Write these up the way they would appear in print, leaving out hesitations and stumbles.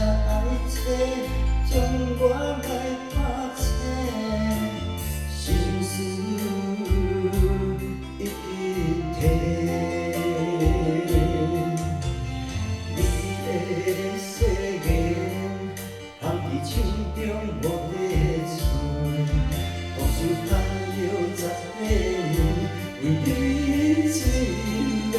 爱切，将我来拍醒，心事一一提。你的誓言放伫手中无地寸，当时叹了10个年，为你一个。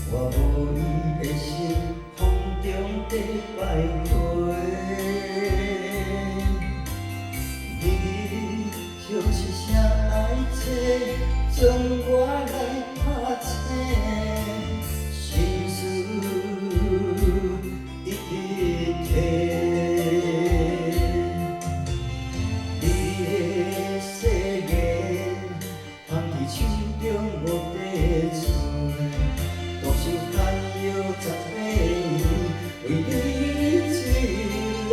我无你的心，风中在摆花。你就是谁爱切，将我来拍醒，心事一一提。你的誓言放伫手中无地寸。 多想叹了10个年，为你一个。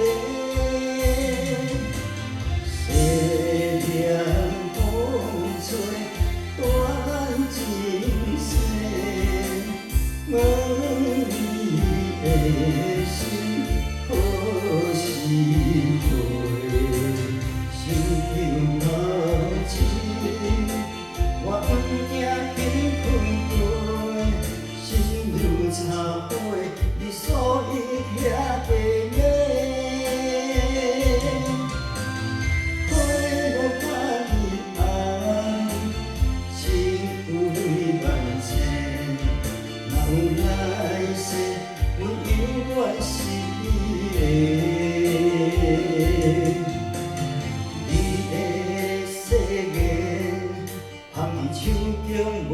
誓言风吹，断情线，问你的心何时回？心中头前，我不惊紧开开。 插花，你所以遐白眼，花落甲你红，情为万千。若有来世，阮永远是你的。你的誓言，放伫手中无。